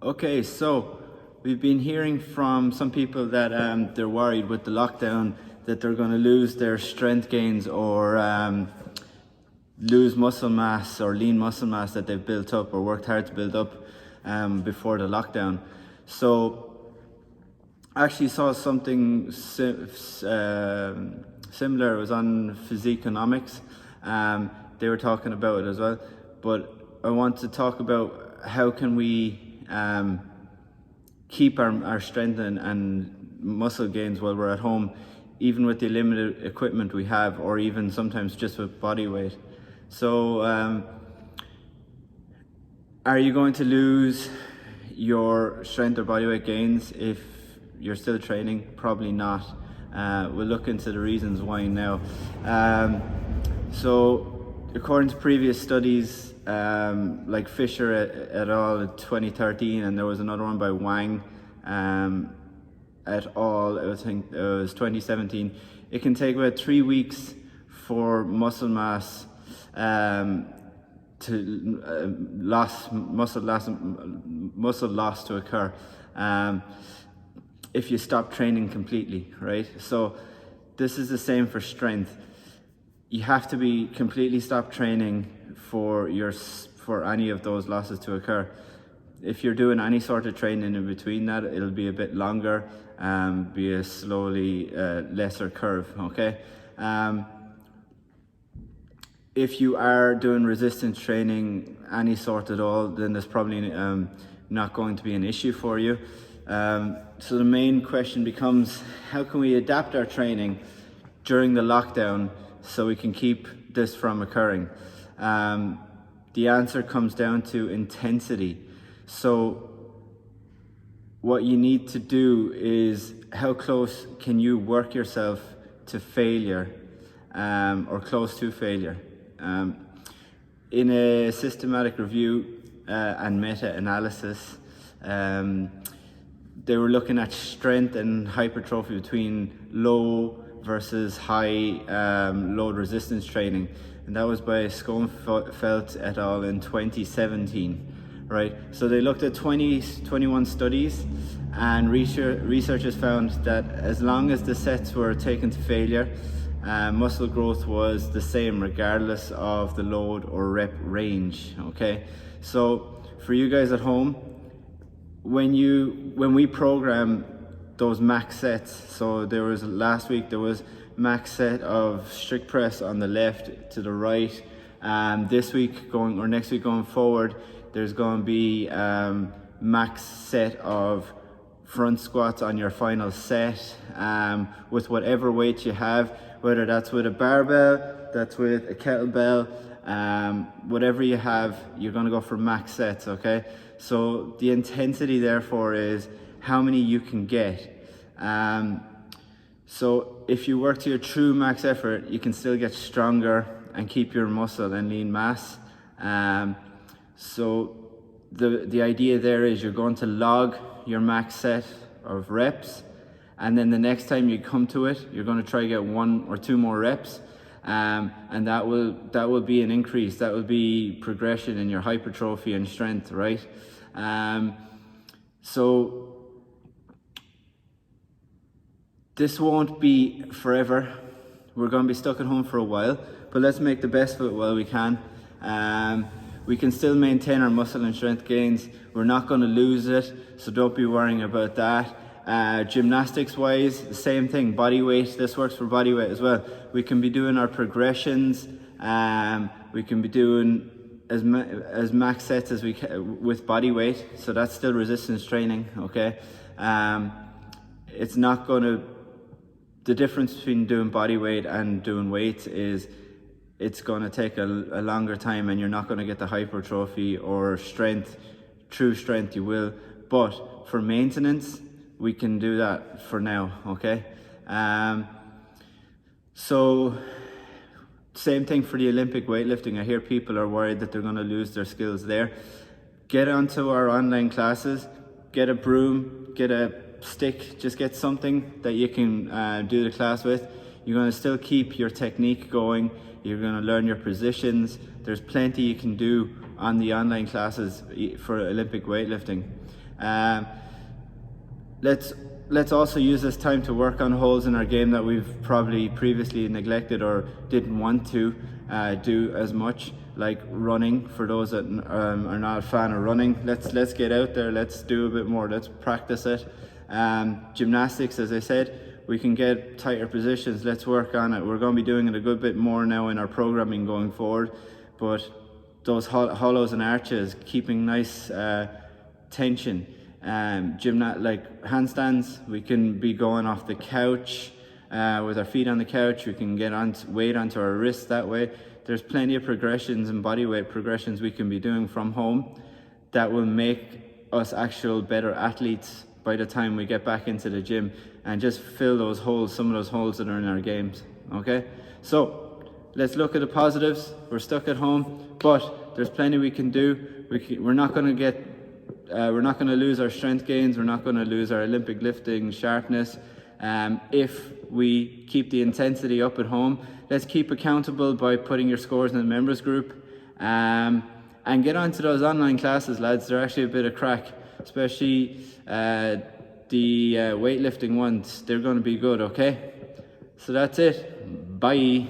Okay, so we've been hearing from some people that they're worried with the lockdown that they're going to lose their strength gains or lose muscle mass or lean muscle mass that they've built up or worked hard to build up before the lockdown. So I actually saw something similar. It was on Physiconomics. They were talking about it as well. But I want to talk about how can we keep our strength and muscle gains while we're at home, even with the limited equipment we have, or even sometimes just with body weight. So are you going to lose your strength or body weight gains if you're still training? Probably not. We'll look into the reasons why now. So according to previous studies, like Fisher et al. In 2013, and there was another one by Wang et al. I think it was 2017. It can take about 3 weeks for muscle mass muscle loss to occur if you stop training completely, right? So this is the same for strength. You have to be completely stopped training for any of those losses to occur. If you're doing any sort of training in between that, it'll be a bit longer, be a slowly lesser curve, okay? If you are doing resistance training, any sort at all, then there's probably not going to be an issue for you. So the main question becomes, how can we adapt our training during the lockdown so we can keep this from occurring? The answer comes down to intensity. So what you need to do is, how close can you work yourself to failure, or close to failure? In a systematic review and meta-analysis, they were looking at strength and hypertrophy between low versus high load resistance training, and that was by Schoenfeld et al. In 2017, right? So they looked at 21 studies, and researchers found that as long as the sets were taken to failure, muscle growth was the same regardless of the load or rep range, okay? So for you guys at home, when we program those max sets, so last week there was max set of strict press on the left to the right. This week next week going forward, there's going to be max set of front squats on your final set, with whatever weight you have, whether that's with a barbell, that's with a kettlebell, whatever you have, you're going to go for max sets, okay? So the intensity therefore is how many you can get. So if you work to your true max effort, you can still get stronger and keep your muscle and lean mass. So the idea there is you're going to log your max set of reps, and then the next time you come to it, you're going to try to get 1 or 2 more reps, and that will be an increase. That will be progression in your hypertrophy and strength, right? So this won't be forever. We're going to be stuck at home for a while, but let's make the best of it while we can. We can still maintain our muscle and strength gains. We're not going to lose it, so don't be worrying about that. Gymnastics wise, the same thing. Body weight, this works for body weight as well. We can be doing our progressions. We can be doing as max sets as we can with body weight, so that's still resistance training, okay? It's not going to, the difference between doing body weight and doing weights is it's going to take a longer time, and you're not going to get the hypertrophy or strength, true strength you will, but for maintenance we can do that for now, okay? So same thing for the Olympic weightlifting. I hear people are worried that they're going to lose their skills there. Get onto our online classes, get a broom, get a stick, just get something that you can do the class with. You're going to still keep your technique going. You're going to learn your positions. There's plenty you can do on the online classes for Olympic weightlifting. Let's also use this time to work on holes in our game that we've probably previously neglected or didn't want to do as much, like running. For those that are not a fan of running, let's get out there, let's do a bit more, let's practice it. Gymnastics, as I said, we can get tighter positions, let's work on it. We're going to be doing it a good bit more now in our programming going forward, but those hollows and arches, keeping nice tension. Like handstands, we can be going off the couch with our feet on the couch. We can get weight onto our wrists that way. There's plenty of progressions and body weight progressions we can be doing from home that will make us actual better athletes by the time we get back into the gym, and just fill those holes, some of those holes that are in our games. Okay, so let's look at the positives. We're stuck at home, but there's plenty we can do. We're not going to lose our strength gains. We're not going to lose our Olympic lifting sharpness if we keep the intensity up at home. Let's keep accountable by putting your scores in the members group, and get onto those online classes, lads. They're actually a bit of crack, especially the weightlifting ones. They're going to be good. Okay, so that's it. Bye.